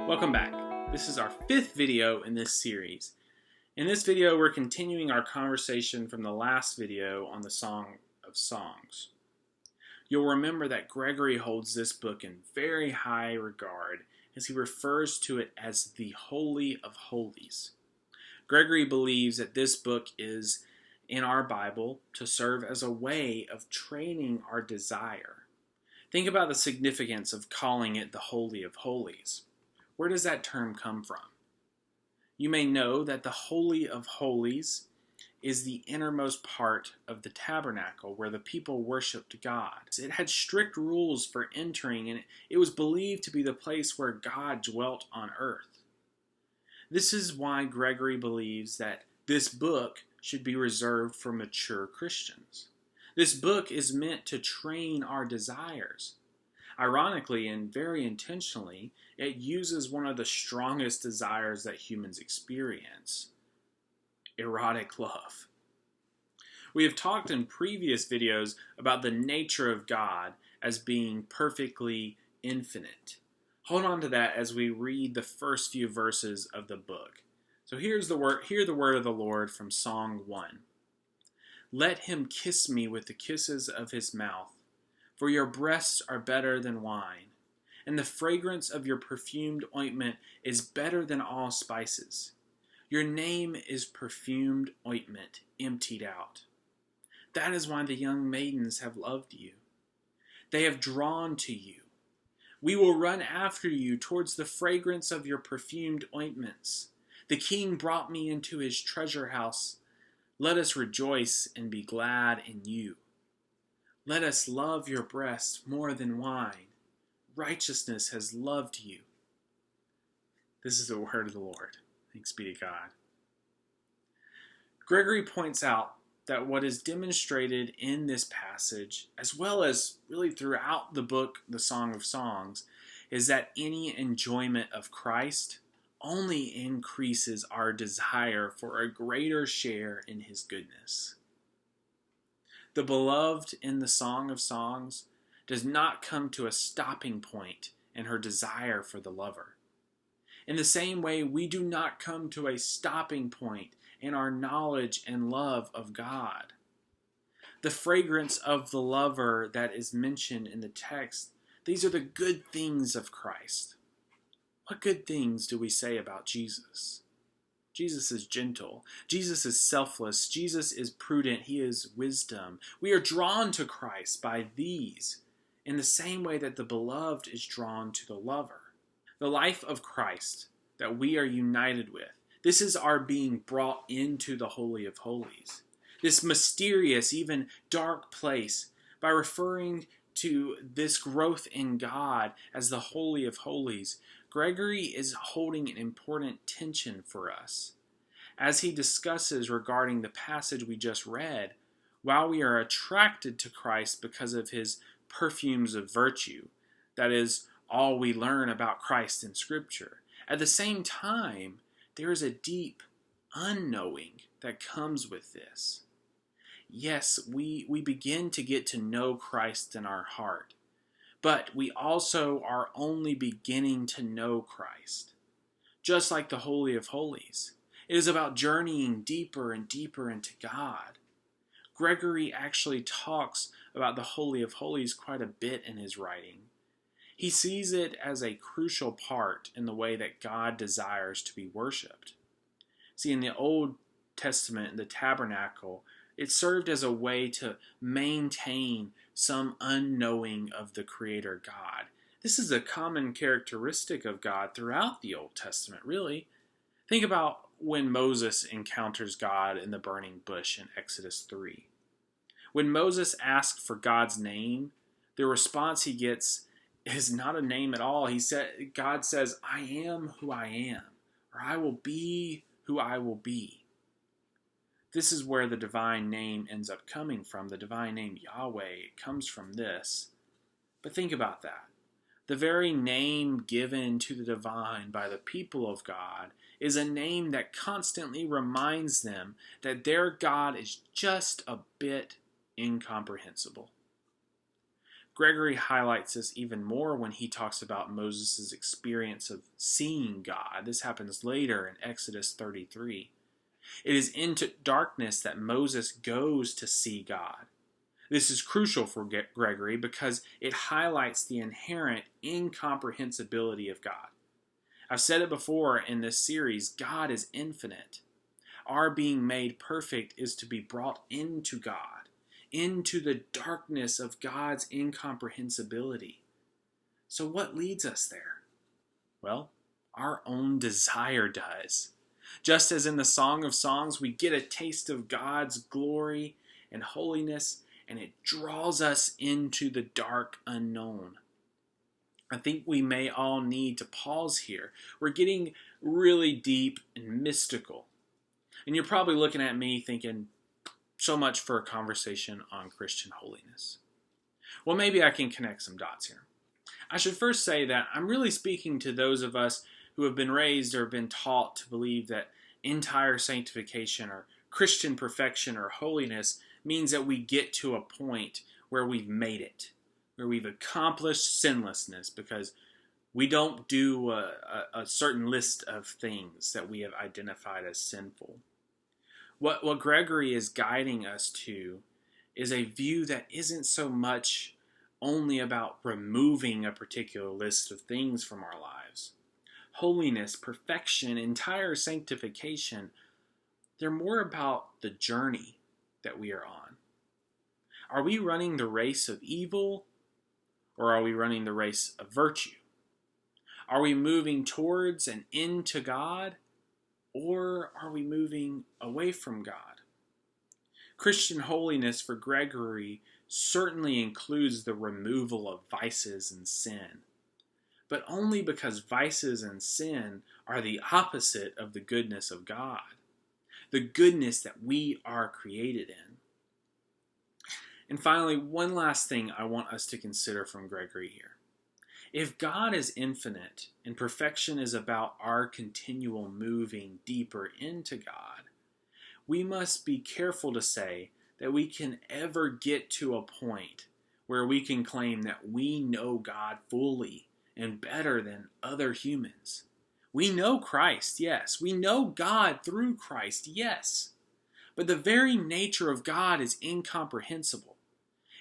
Welcome back. This is our 5th video in this series. In this video, we're continuing our conversation from the last video on the Song of Songs. You'll remember that Gregory holds this book in very high regard as he refers to it as the Holy of Holies. Gregory believes that this book is in our Bible to serve as a way of training our desire. Think about the significance of calling it the Holy of Holies. Where does that term come from? You may know that the Holy of Holies is the innermost part of the tabernacle where the people worshiped God. It had strict rules for entering, and it was believed to be the place where God dwelt on earth. This is why Gregory believes that this book should be reserved for mature Christians. This book is meant to train our desires. Ironically, and very intentionally, it uses one of the strongest desires that humans experience: erotic love. We have talked in previous videos about the nature of God as being perfectly infinite. Hold on to that as we read the first few verses of the book. So hear the word of the Lord from Song 1. Let him kiss me with the kisses of his mouth, for your breasts are better than wine, and the fragrance of your perfumed ointment is better than all spices. Your name is perfumed ointment emptied out. That is why the young maidens have loved you. They have drawn to you. We will run after you towards the fragrance of your perfumed ointments. The king brought me into his treasure house. Let us rejoice and be glad in you. Let us love your breast more than wine. Righteousness has loved you. This is the word of the Lord. Thanks be to God. Gregory points out that what is demonstrated in this passage, as well as really throughout the book, the Song of Songs, is that any enjoyment of Christ only increases our desire for a greater share in his goodness. The beloved in the Song of Songs does not come to a stopping point in her desire for the lover. In the same way, we do not come to a stopping point in our knowledge and love of God. The fragrance of the lover that is mentioned in the text, these are the good things of Christ. What good things do we say about Jesus? Jesus is gentle. Jesus is selfless. Jesus is prudent. He is wisdom. We are drawn to Christ by these in the same way that the beloved is drawn to the lover. The life of Christ that we are united with, this is our being brought into the Holy of Holies. This mysterious, even dark place, by referring to this growth in God as the Holy of Holies, Gregory is holding an important tension for us. As he discusses regarding the passage we just read, while we are attracted to Christ because of his perfumes of virtue, that is all we learn about Christ in Scripture, at the same time, there is a deep unknowing that comes with this. Yes, we begin to get to know Christ in our heart, but we also are only beginning to know Christ. Just like the Holy of Holies, it is about journeying deeper and deeper into God. Gregory actually talks about the Holy of Holies quite a bit in his writing. He sees it as a crucial part in the way that God desires to be worshipped. See, in the Old Testament, in the tabernacle, it served as a way to maintain some unknowing of the Creator God. This is a common characteristic of God throughout the Old Testament, really. Think about when Moses encounters God in the burning bush in Exodus 3. When Moses asks for God's name, the response he gets is not a name at all. God says, I am who I am, or I will be who I will be. This is where the divine name ends up coming from. The divine name Yahweh, it comes from this. But think about that. The very name given to the divine by the people of God is a name that constantly reminds them that their God is just a bit incomprehensible. Gregory highlights this even more when he talks about Moses' experience of seeing God. This happens later in Exodus 33. It is into darkness that Moses goes to see God. This is crucial for Gregory because it highlights the inherent incomprehensibility of God. I've said it before in this series, God is infinite. Our being made perfect is to be brought into God, into the darkness of God's incomprehensibility. So what leads us there? Well, our own desire does. Just as in the Song of Songs, we get a taste of God's glory and holiness, and it draws us into the dark unknown. I think we may all need to pause here. We're getting really deep and mystical. And you're probably looking at me thinking, so much for a conversation on Christian holiness. Well, maybe I can connect some dots here. I should first say that I'm really speaking to those of us who have been raised or been taught to believe that entire sanctification or Christian perfection or holiness means that we get to a point where we've made it, where we've accomplished sinlessness because we don't do a certain list of things that we have identified as sinful. What Gregory is guiding us to is a view that isn't so much only about removing a particular list of things from our lives. Holiness, perfection, entire sanctification, they're more about the journey that we are on. Are we running the race of evil, or are we running the race of virtue? Are we moving towards and into God, or are we moving away from God? Christian holiness for Gregory certainly includes the removal of vices and sin, but only because vices and sin are the opposite of the goodness of God, the goodness that we are created in. And finally, one last thing I want us to consider from Gregory here. If God is infinite and perfection is about our continual moving deeper into God, we must be careful to say that we can ever get to a point where we can claim that we know God fully and better than other humans. We know Christ, yes. We know God through Christ, yes. But the very nature of God is incomprehensible.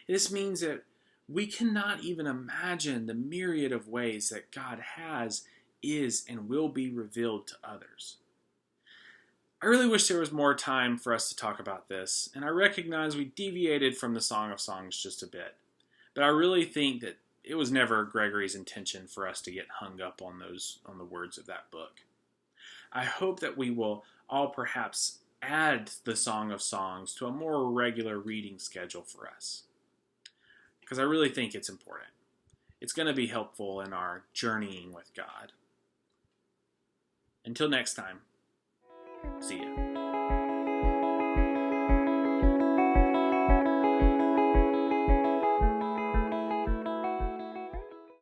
This means that we cannot even imagine the myriad of ways that God has, is, and will be revealed to others. I really wish there was more time for us to talk about this, and I recognize we deviated from the Song of Songs just a bit. But I really think that it was never Gregory's intention for us to get hung up on the words of that book. I hope that we will all perhaps add the Song of Songs to a more regular reading schedule for us, because I really think it's important. It's going to be helpful in our journeying with God. Until next time, see ya.